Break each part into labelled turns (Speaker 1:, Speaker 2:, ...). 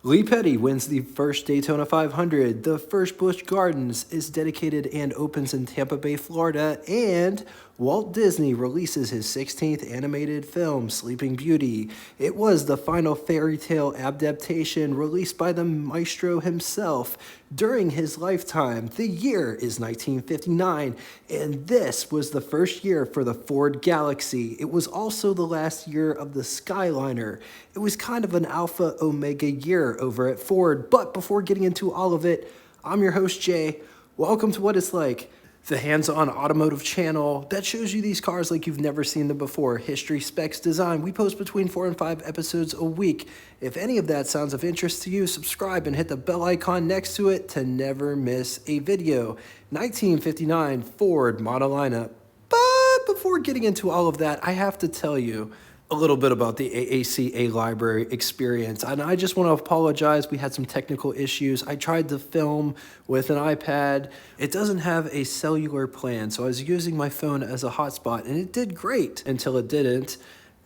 Speaker 1: Lee Petty wins the first Daytona 500. The first Busch Gardens is dedicated and opens in Tampa Bay, Florida. And Walt Disney releases his 16th animated film, Sleeping Beauty. It was the final fairy tale adaptation released by the maestro himself during his lifetime. The year is 1959, and this was the first year for the Ford Galaxie. It was also the last year of the Skyliner. It was kind of an alpha omega year over at Ford. But before getting into all of it, I'm your host, Jay. Welcome to What It's Like, the hands-on automotive channel that shows you these cars like you've never seen them before. History, specs, design. We post between 4 and 5 episodes a week. If any of that sounds of interest to you, subscribe and hit the bell icon next to it to never miss a video. 1959 Ford model lineup. But before getting into all of that, I have to tell you a little bit about the ACSA Library experience. And I just want to apologize. We had some technical issues. I tried to film with an iPad. It doesn't have a cellular plan, so I was using my phone as a hotspot, and it did great until it didn't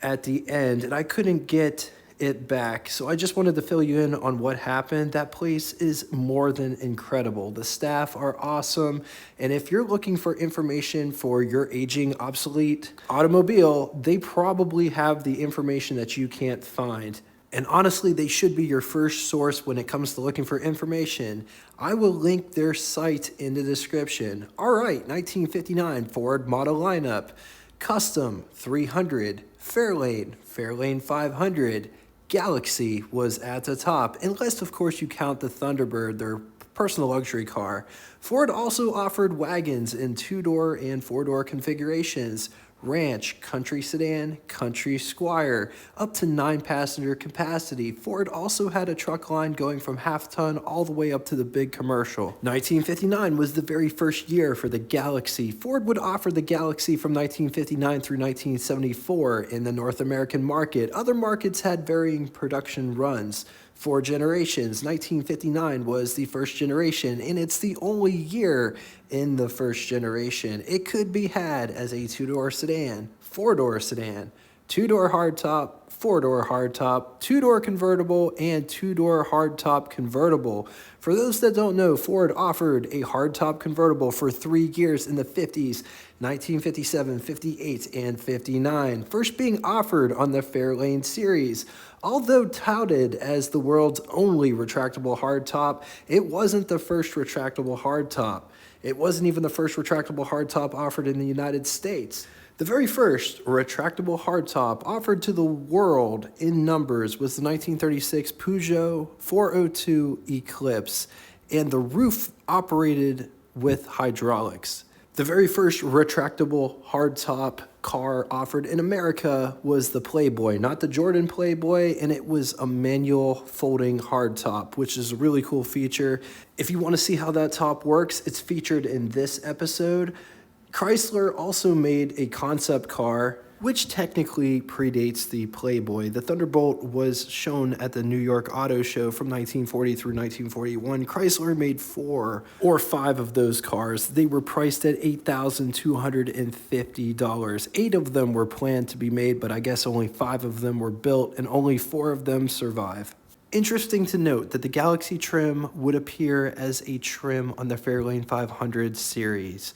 Speaker 1: at the end, and I couldn't get it back. So I just wanted to fill you in on what happened. That place is more than incredible. The staff are awesome. And if you're looking for information for your aging, obsolete automobile, they probably have the information that you can't find. And honestly, they should be your first source when it comes to looking for information. I will link their site in the description. All right, 1959 Ford model lineup. Custom 300, Fairlane 500, Galaxie was at the top, unless of course you count the Thunderbird, their personal luxury car. Ford also offered wagons in 2-door and 4-door configurations. Ranch, Country Sedan, Country Squire, up to 9-passenger capacity. Ford also had a truck line going from half-ton all the way up to the big commercial. 1959 was the very first year for the Galaxie. Ford would offer the Galaxie from 1959 through 1974 in the North American market. Other markets had varying production runs. 4 generations. 1959 was the first generation, and it's the only year in the first generation. It could be had as a 2-door sedan, 4-door sedan, 2-door hardtop, 4-door hardtop, 2-door convertible, and 2-door hardtop convertible. For those that don't know, Ford offered a hardtop convertible for 3 years in the 50s, 1957, 58, and 59, first being offered on the Fairlane series. Although touted as the world's only retractable hardtop, it wasn't the first retractable hardtop. It wasn't even the first retractable hardtop offered in the United States. The very first retractable hardtop offered to the world in numbers was the 1936 Peugeot 402 Eclipse, and the roof operated with hydraulics. The very first retractable hardtop car offered in America was the Playboy, not the Jordan Playboy, and it was a manual folding hardtop, which is a really cool feature. If you want to see how that top works, it's featured in this episode. Chrysler also made a concept car, which technically predates the Playboy. The Thunderbolt was shown at the New York Auto Show from 1940 through 1941. Chrysler made 4 or 5 of those cars. They were priced at $8,250. 8 of them were planned to be made, but I guess only 5 of them were built, and only 4 of them survive. Interesting to note that the Galaxie trim would appear as a trim on the Fairlane 500 series.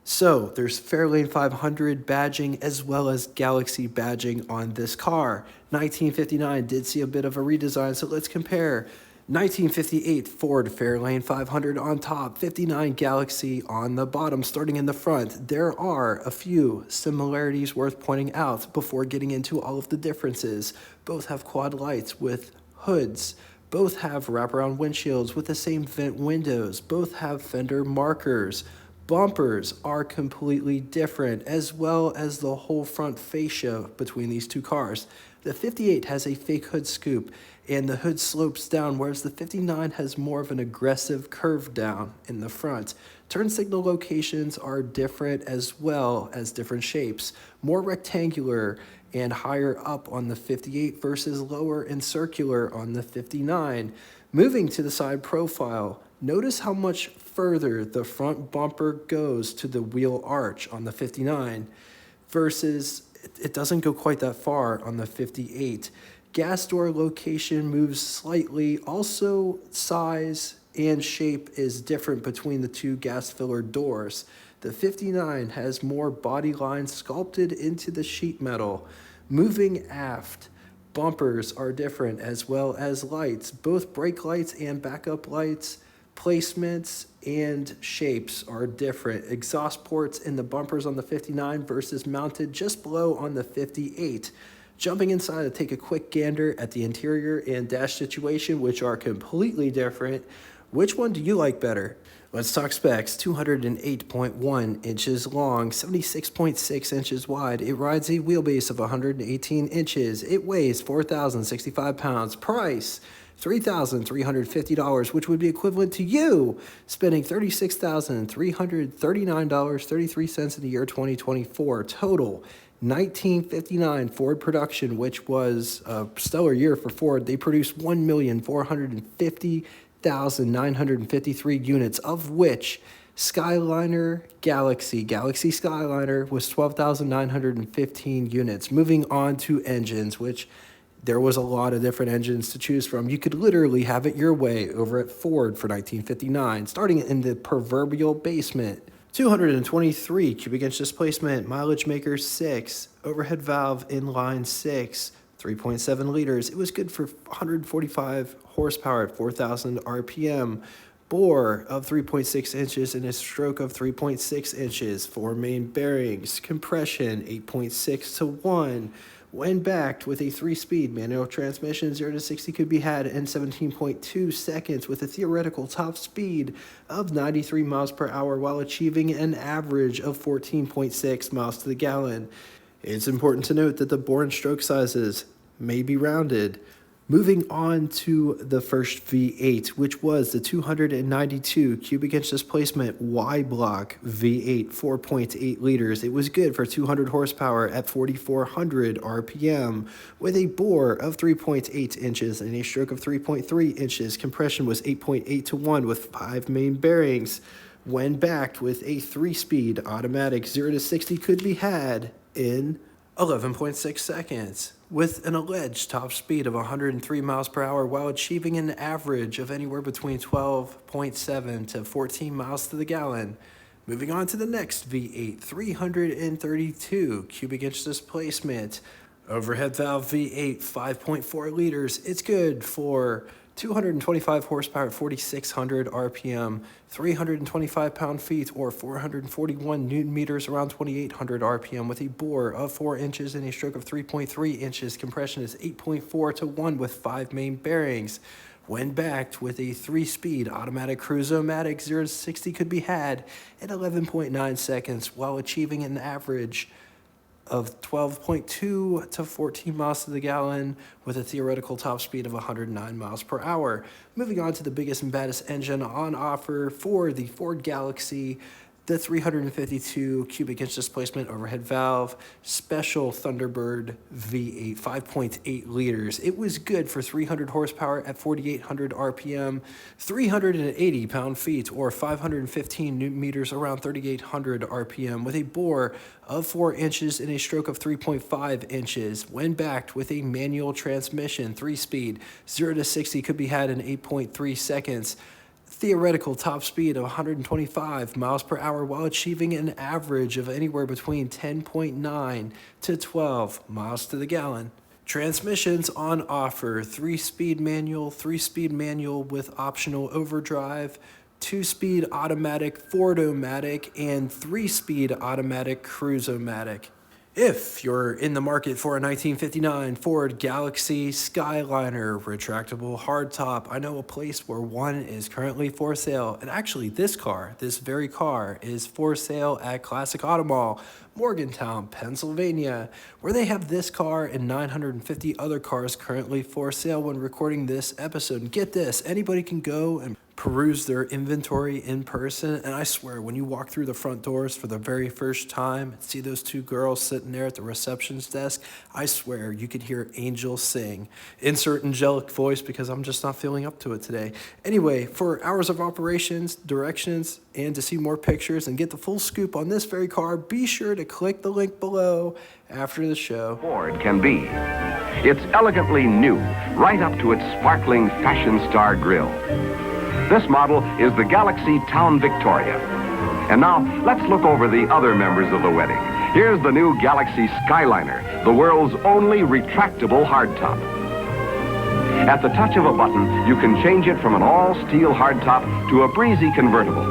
Speaker 1: So there's Fairlane 500 badging as well as Galaxie badging on this car. 1959 did see a bit of a redesign, so let's compare. 1958 Ford Fairlane 500 on top, 59 Galaxie on the bottom, starting in the front. There are a few similarities worth pointing out before getting into all of the differences. Both have quad lights with hoods. Both have wraparound windshields with the same vent windows. Both have fender markers. Bumpers are completely different, as well as the whole front fascia between these two cars. The 58 has a fake hood scoop, and the hood slopes down, whereas the 59 has more of an aggressive curve down in the front. Turn signal locations are different as well as different shapes, more rectangular and higher up on the 58 versus lower and circular on the 59. Moving to the side profile, notice how much further the front bumper goes to the wheel arch on the 59 versus it doesn't go quite that far on the 58. Gas door location moves slightly. Also, size and shape is different between the two gas filler doors. The 59 has more body lines sculpted into the sheet metal. Moving aft, bumpers are different as well as lights. Both brake lights and backup lights, placements and shapes are different. Exhaust ports in the bumpers on the 59 versus mounted just below on the 58. Jumping inside to take a quick gander at the interior and dash situation, which are completely different. Which one do you like better? Let's talk specs. 208.1 inches long, 76.6 inches wide. It rides a wheelbase of 118 inches. It weighs 4,065 pounds. Price, $3,350, which would be equivalent to you spending $36,339.33 in the year 2024. Total, 1959 Ford production, which was a stellar year for Ford. They produced 1,450,953 units, of which Skyliner Galaxie Skyliner was 12,915 units. Moving on to engines, which there was a lot of different engines to choose from. You could literally have it your way over at Ford for 1959, starting in the proverbial basement. 223 cubic inch displacement, mileage maker 6, overhead valve inline 6, 3.7 liters. It was good for 145 horsepower at 4,000 RPM. Bore of 3.6 inches and a stroke of 3.6 inches. 4 main bearings. Compression 8.6 to 1. When backed with a 3-speed manual transmission, 0 to 60 could be had in 17.2 seconds with a theoretical top speed of 93 miles per hour while achieving an average of 14.6 miles to the gallon. It's important to note that the bore and stroke sizes may be rounded. Moving on to the first V8, which was the 292 cubic inch displacement Y-block V8, 4.8 liters. It was good for 200 horsepower at 4,400 RPM with a bore of 3.8 inches and a stroke of 3.3 inches. Compression was 8.8 to 1 with 5 main bearings. When backed with a 3-speed automatic, 0 to 60 could be had in 11.6 seconds, with an alleged top speed of 103 miles per hour while achieving an average of anywhere between 12.7 to 14 miles to the gallon. Moving on to the next V8, 332 cubic inch displacement, overhead valve V8, 5.4 liters. It's good for 225 horsepower at 4,600 RPM, 325 pound-feet or 441 newton meters around 2,800 RPM with a bore of 4 inches and a stroke of 3.3 inches. Compression is 8.4 to 1 with 5 main bearings. When backed with a 3-speed automatic cruise-o-matic, 0 to 60 could be had in 11.9 seconds while achieving an average of 12.2 to 14 miles to the gallon with a theoretical top speed of 109 miles per hour. Moving on to the biggest and baddest engine on offer for the Ford Galaxie, the 352 cubic inch displacement overhead valve special Thunderbird V8, 5.8 liters. It was good for 300 horsepower at 4,800 RPM, 380 pound-feet or 515 newton meters around 3,800 RPM with a bore of 4 inches and a stroke of 3.5 inches. When backed with a manual transmission, 3-speed, 0 to 60 could be had in 8.3 seconds. Theoretical top speed of 125 miles per hour while achieving an average of anywhere between 10.9 to 12 miles to the gallon. Transmissions on offer, 3-speed manual with optional overdrive, 2-speed automatic Ford-o-matic, and 3-speed automatic cruise-o-matic. If you're in the market for a 1959 Ford Galaxie Skyliner retractable hardtop, I know a place where one is currently for sale. And actually this very car, is for sale at Classic Automall, Morgantown, Pennsylvania, where they have this car and 950 other cars currently for sale when recording this episode. And get this, anybody can go and peruse their inventory in person, and I swear when you walk through the front doors for the very first time and see those two girls sitting there at the receptionist desk, I swear you could hear angels sing. Insert angelic voice because I'm just not feeling up to it today. Anyway, for hours of operations, directions, and to see more pictures and get the full scoop on this very car, be sure to click the link below after the show.
Speaker 2: Ford can be. It's elegantly new, right up to its sparkling fashion star grille. This model is the Galaxie Town Victoria. And now, let's look over the other members of the wedding. Here's the new Galaxie Skyliner, the world's only retractable hardtop. At the touch of a button, you can change it from an all-steel hardtop to a breezy convertible.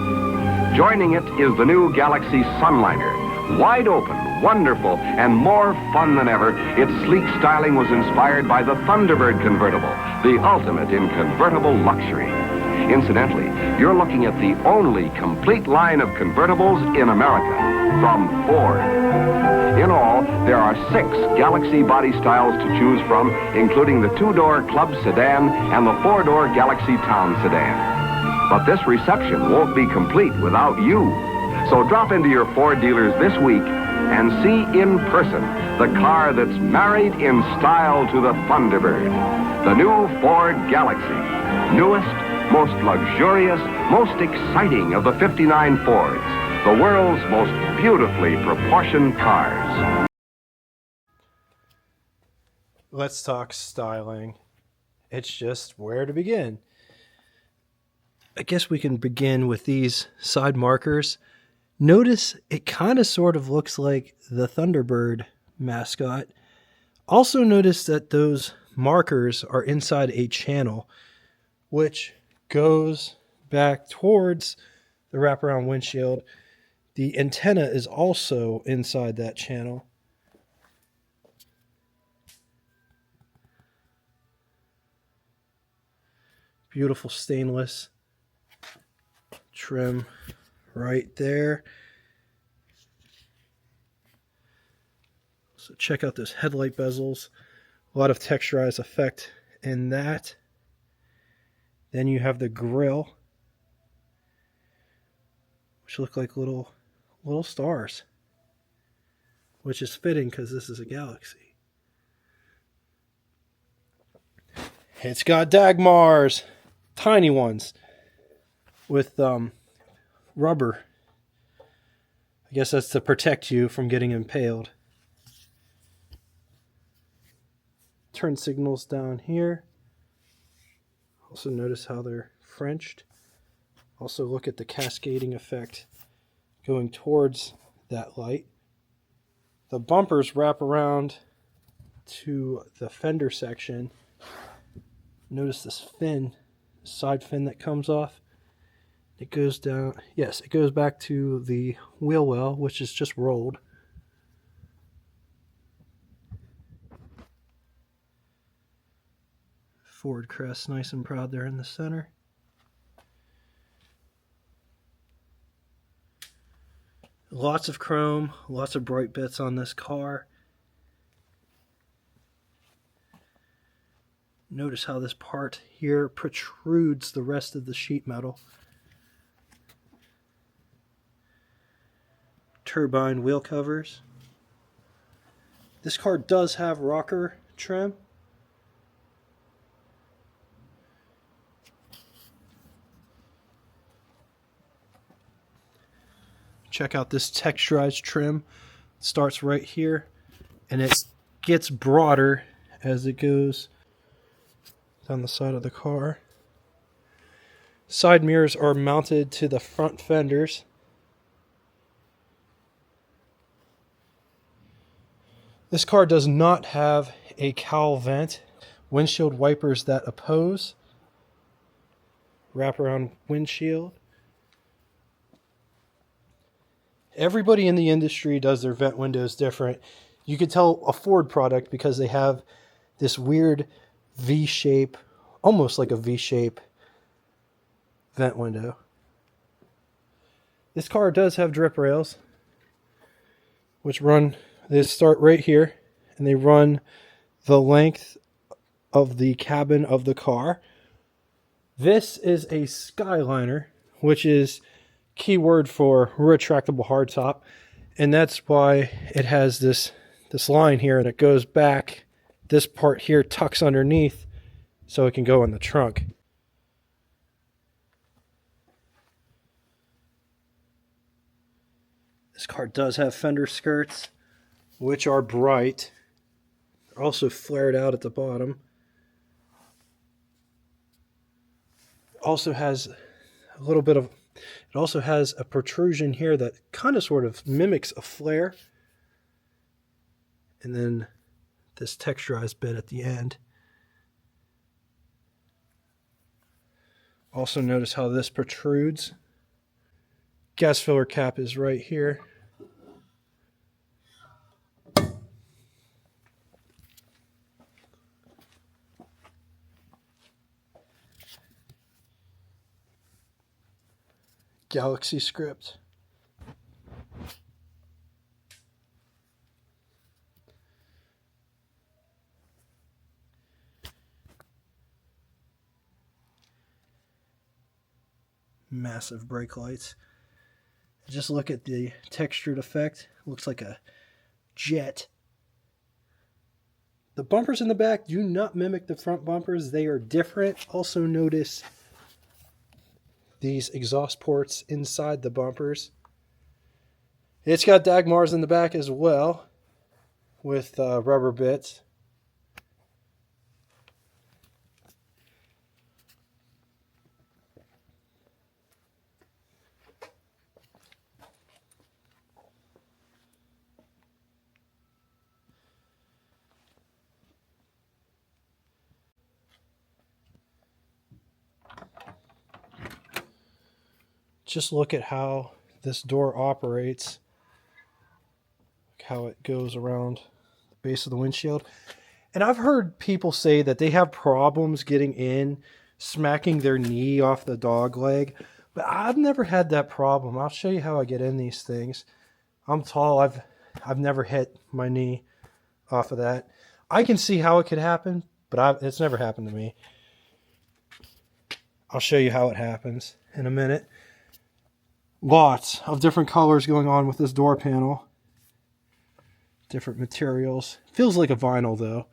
Speaker 2: Joining it is the new Galaxie Sunliner. Wide open, wonderful, and more fun than ever, its sleek styling was inspired by the Thunderbird convertible, the ultimate in convertible luxury. Incidentally, you're looking at the only complete line of convertibles in America, from Ford. In all, there are 6 Galaxie body styles to choose from, including the 2-door Club sedan and the 4-door Galaxie Town sedan. But this reception won't be complete without you. So drop into your Ford dealers this week and see in person the car that's married in style to the Thunderbird, the new Ford Galaxie, newest, most luxurious, most exciting of the 59 Fords, the world's most beautifully proportioned cars.
Speaker 1: Let's talk styling. It's just where to begin. I guess we can begin with these side markers. Notice it kind of sort of looks like the Thunderbird mascot. Also notice that those markers are inside a channel, which goes back towards the wraparound windshield. The antenna is also inside that channel. Beautiful stainless trim right there. So check out those headlight bezels. A lot of texturized effect in that. Then you have the grille, which look like little stars, which is fitting because this is a Galaxie. It's got Dagmars, tiny ones, with rubber. I guess that's to protect you from getting impaled. Turn signals down here. Also notice how they're Frenched. Also look at the cascading effect going towards that light. The bumpers wrap around to the fender section. Notice this fin, side fin that comes off. It goes down, yes, it goes back to the wheel well, which is just rolled. Ford crest, nice and proud there in the center. Lots of chrome, lots of bright bits on this car. Notice how this part here protrudes the rest of the sheet metal. Turbine wheel covers. This car does have rocker trim. Check out this texturized trim. It starts right here and it gets broader as it goes down the side of the car. Side mirrors are mounted to the front fenders. This car does not have a cowl vent. Windshield wipers that oppose. Wraparound windshield. Everybody in the industry does their vent windows different. You could tell a Ford product because they have this weird V-shape, almost like a V-shape vent window. This car does have drip rails, which they start right here, and they run the length of the cabin of the car. This is a Skyliner, which is keyword for retractable hardtop, and that's why it has this line here that goes back. This part here tucks underneath so it can go in the trunk. This car does have fender skirts, which are bright, Also flared out at the bottom. Also has a little bit of, it also has a protrusion here that kind of sort of mimics a flare. And then this texturized bit at the end. Also notice how this protrudes. Gas filler cap is right here. Galaxy script. Massive brake lights. Just look at the textured effect. Looks like a jet. The bumpers in the back do not mimic the front bumpers. They are different. Also notice these exhaust ports inside the bumpers. It's got Dagmars in the back as well with rubber bits. Just look at how this door operates, how it goes around the base of the windshield. And I've heard people say that they have problems getting in, smacking their knee off the dog leg, but I've never had that problem. I'll show you how I get in these things. I'm tall. I've never hit my knee off of that. I can see how it could happen, but it's never happened to me. I'll show you how it happens in a minute. Lots of different colors going on with this door panel. Different materials. Feels like a vinyl though.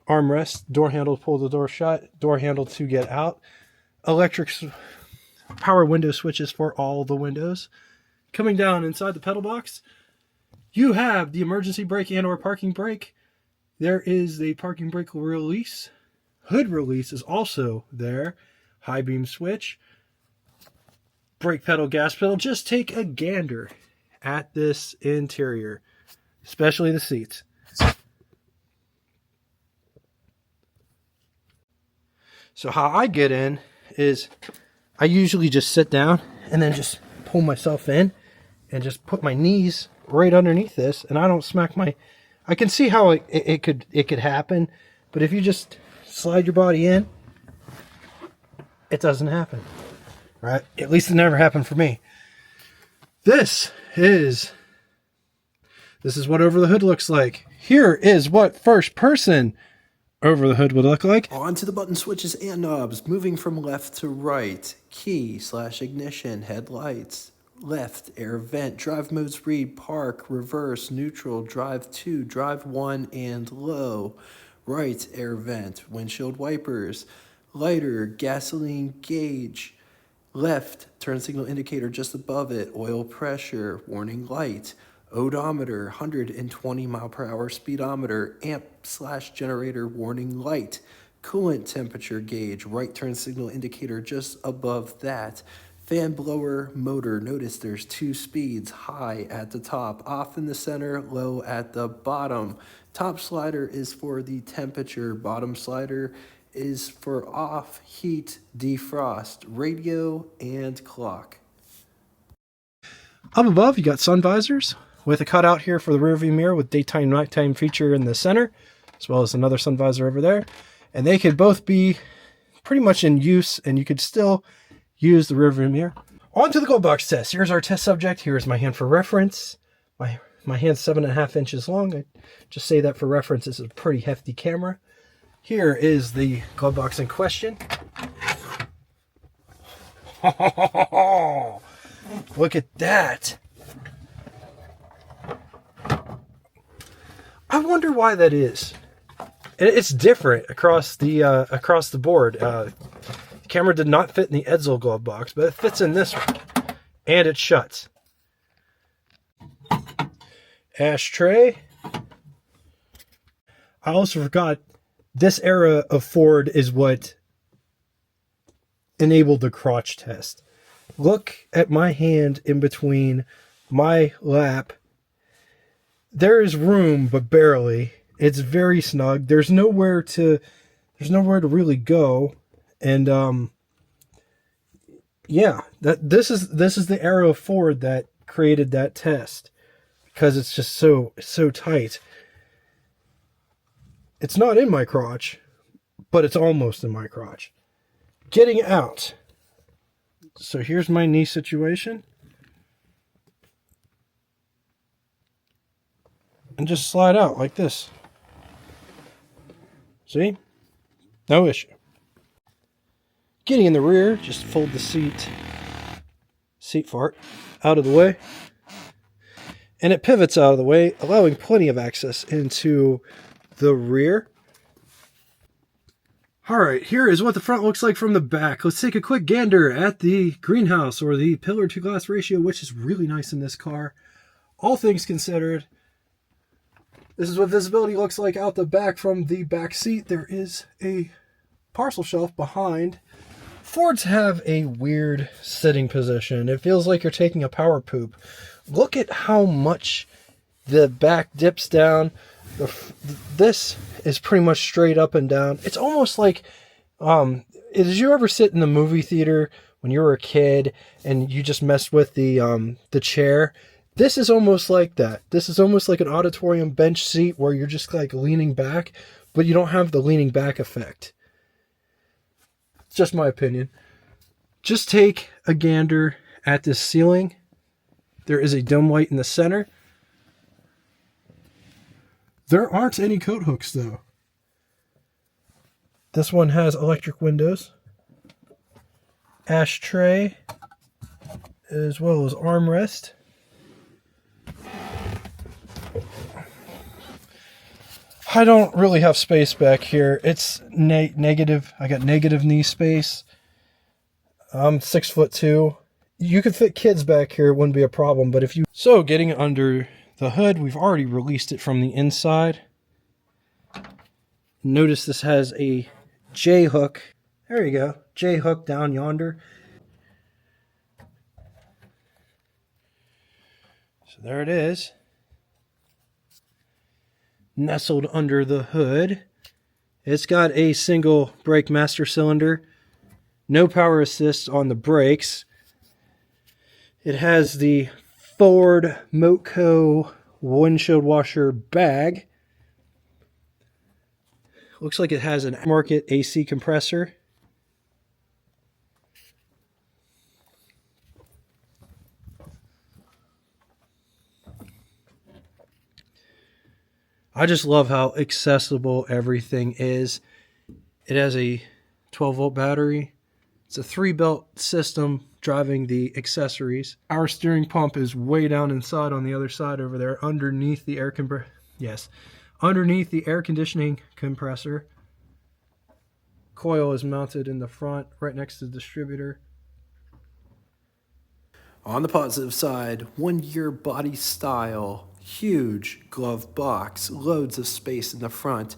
Speaker 1: Armrest, door handle to pull the door shut, door handle to get out. Electric power window switches for all the windows. Coming down inside the pedal box, you have the emergency brake and or parking brake. There is the parking brake release. Hood release is also there. High beam switch. Brake pedal, gas pedal. Just take a gander at this interior, especially the seats. So how I get in is I usually just sit down and then just pull myself in and just put my knees right underneath this, and I don't smack my... I can see how it could happen, but if you just slide your body in, it doesn't happen. Right? At least it never happened for me. This is what over the hood looks like. Here is what first person over the hood would look like. On to the button switches and knobs, moving from left to right. Key/ignition, headlights. Left, air vent, drive modes read, park, reverse, neutral, drive 2, drive 1, and low. Right, air vent, windshield wipers. Lighter, gasoline gauge. Left, turn signal indicator just above it, oil pressure, warning light, odometer, 120 mile per hour speedometer, amp/generator warning light, coolant temperature gauge, right turn signal indicator just above that, fan blower motor, notice there's 2 speeds, high at the top, off in the center, low at the bottom. Top slider is for the temperature, bottom slider is for off, heat, defrost, radio, and clock. Up above, you got sun visors with a cutout here for the rearview mirror with daytime, nighttime feature in the center, as well as another sun visor over there. And they could both be pretty much in use, and you could still use the rearview mirror. On to the glove box test. Here's our test subject. Here's my hand for reference. My hand's 7.5 inches long. I just say that for reference. This is a pretty hefty camera. Here is the glove box in question. Look at that. I wonder why that is. It's different across the board. The camera did not fit in the Edsel glove box, but it fits in this one. And it shuts. Ashtray. I also forgot this era of Ford is what enabled the crotch test. Look at my hand in between my lap. There is room, but barely. It's very snug. There's nowhere to really go. And yeah, this is the era of Ford that created that test, because it's just so tight. It's not in my crotch, but it's almost in my crotch. Getting out. So here's my knee situation. And just slide out like this. See? No issue. Getting in the rear, just fold the seat fart out of the way. And it pivots out of the way, allowing plenty of access into the rear. Alright, here is what the front looks like from the back. Let's take a quick gander at the greenhouse, or the pillar to glass ratio, which is really nice in this car. All things considered, this is what visibility looks like out the back from the back seat. There is a parcel shelf behind. Fords have a weird sitting position. It feels like you're taking a power poop. Look at how much the back dips down. This is pretty much straight up and down. It's almost like, did you ever sit in the movie theater when you were a kid and you just messed with the chair? This is almost like that. This is almost like an auditorium bench seat where you're just like leaning back, but you don't have the leaning back effect. It's just my opinion. Just take a gander at this ceiling. There is a dome light in the center. There aren't any coat hooks though. This one has electric windows, ashtray, as well as armrest. I don't really have space back here. It's negative. I got negative knee space. I'm 6'2". You could fit kids back here. It wouldn't be a problem. But if you... So getting under the hood, we've already released it from the inside. Notice this has a J-hook. There you go. J-hook down yonder. So there it is. Nestled under the hood. It's got a single brake master cylinder. No power assist on the brakes. It has the Ford Moco windshield washer bag. Looks like it has an aftermarket AC compressor. I just love how accessible everything is. It has a 12-volt battery. It's a 3-belt system driving the accessories. Our steering pump is way down inside on the other side over there, underneath the air underneath the air conditioning compressor. Coil is mounted in the front, right next to the distributor. On the positive side, 1-year body style, huge glove box, loads of space in the front.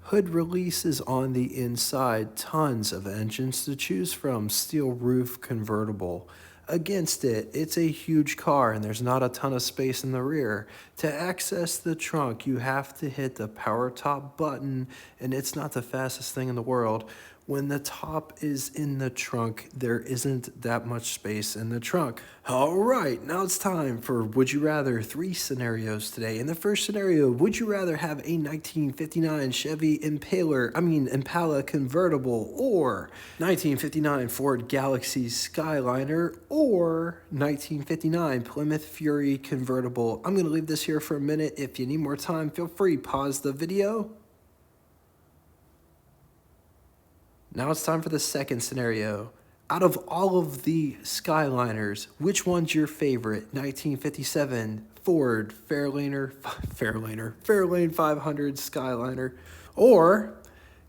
Speaker 1: Hood releases on the inside, tons of engines to choose from, steel roof convertible. Against it, it's a huge car and there's not a ton of space in the rear. To access the trunk, you have to hit the power top button, and it's not the fastest thing in the world. When the top is in the trunk, there isn't that much space in the trunk. All right, now it's time for Would You Rather 3 scenarios today. In the first scenario, would you rather have a 1959 Chevy Impala convertible, or 1959 Ford Galaxie Skyliner, or 1959 Plymouth Fury convertible? I'm going to leave this here for a minute. If you need more time, feel free, pause the video. Now it's time for the second scenario. Out of all of the Skyliners, which one's your favorite? 1957 Ford Fairlane 500 Skyliner, or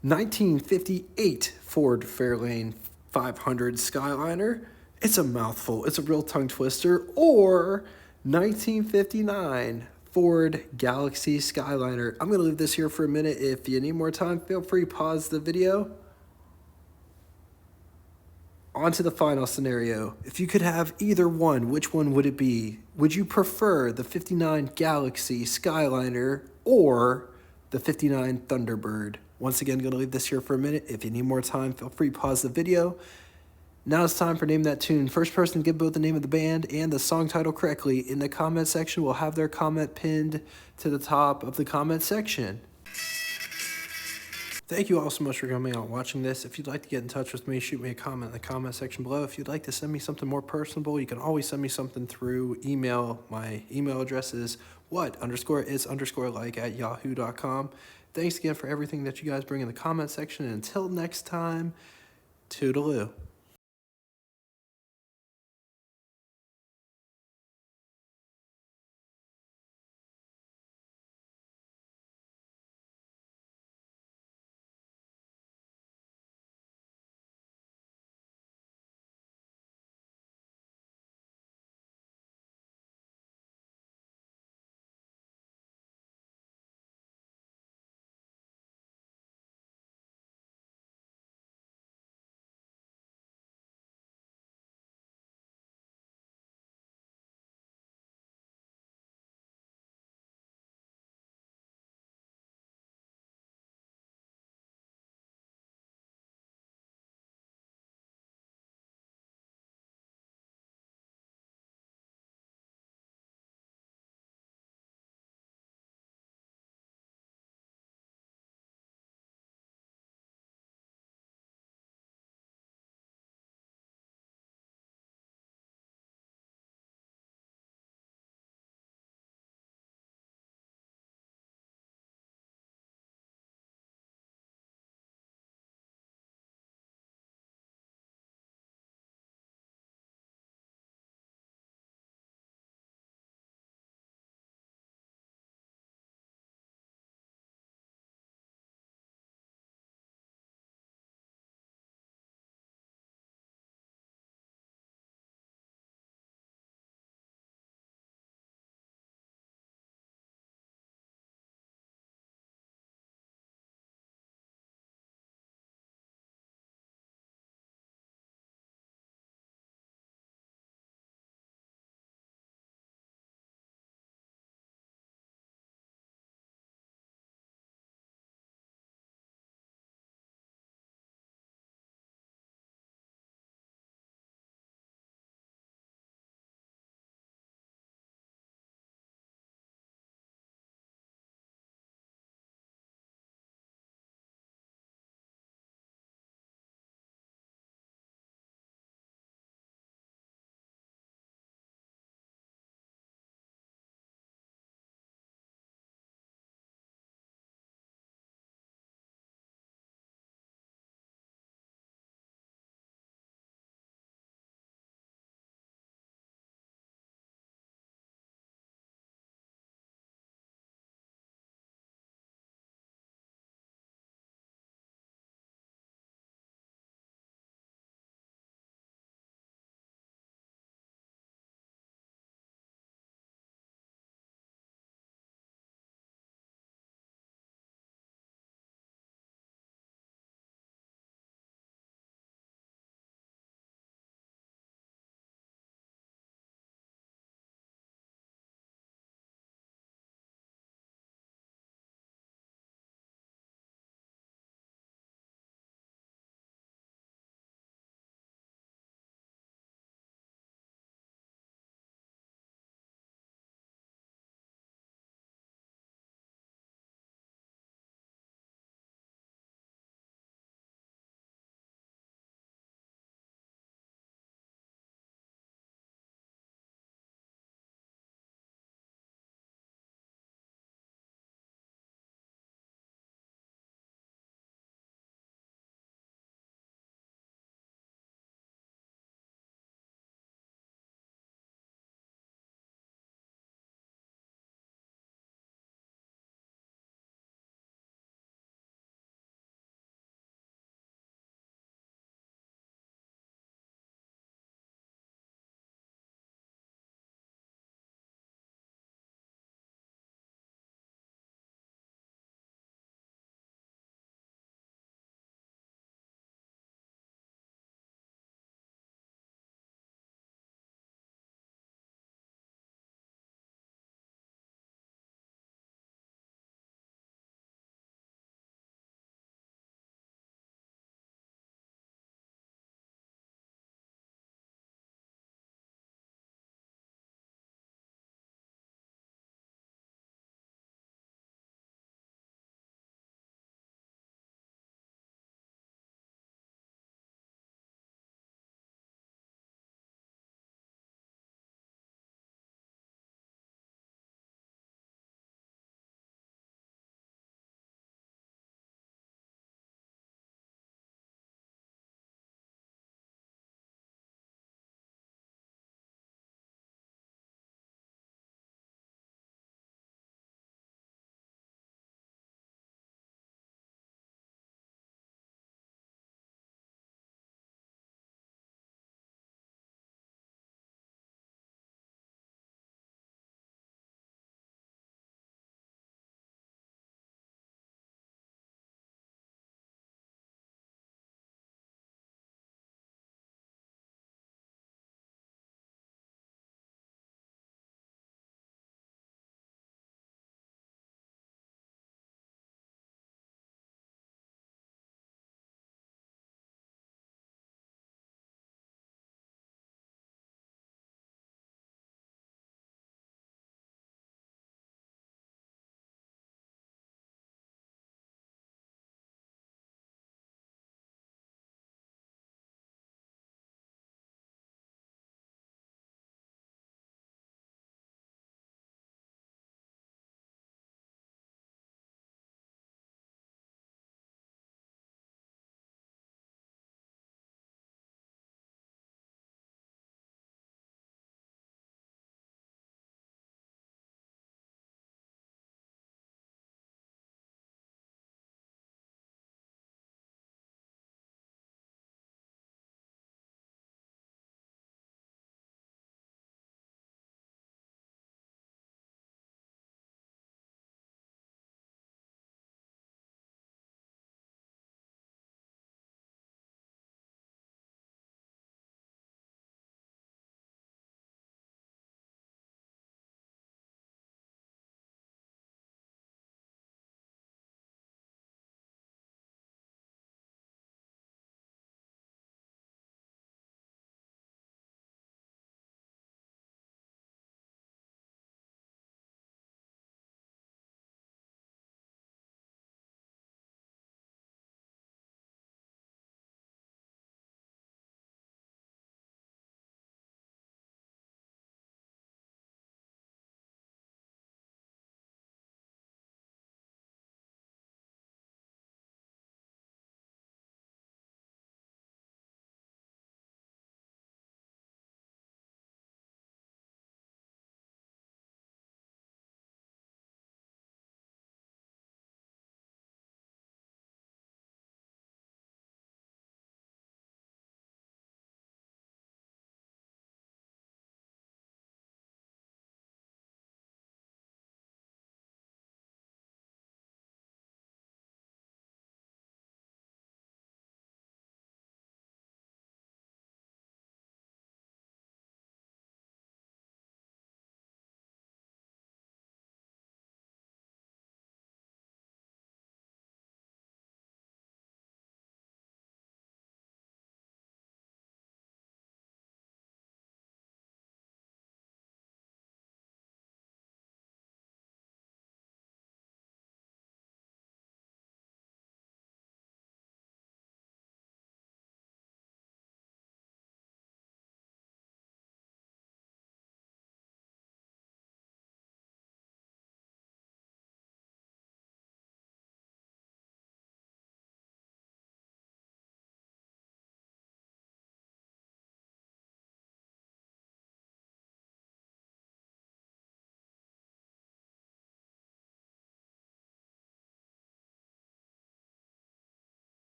Speaker 1: 1958 Ford Fairlane 500 Skyliner? It's a mouthful. It's a real tongue twister. Or 1959 Ford Galaxie Skyliner. I'm going to leave this here for a minute. If you need more time, feel free to pause the video. On to the final scenario. If you could have either one, which one would it be? Would you prefer the 59 Galaxie Skyliner or the 59 Thunderbird? Once again, going to leave this here for a minute. If you need more time, feel free to pause the video. Now it's time for Name That Tune. First person to give both the name of the band and the song title correctly in the comment section will have their comment pinned to the top of the comment section. Thank you all so much for coming out and watching this. If you'd like to get in touch with me, shoot me a comment in the comment section below. If you'd like to send me something more personable, you can always send me something through email. My email address is what_is_like@yahoo.com. Thanks again for everything that you guys bring in the comment section. And until next time, toodaloo.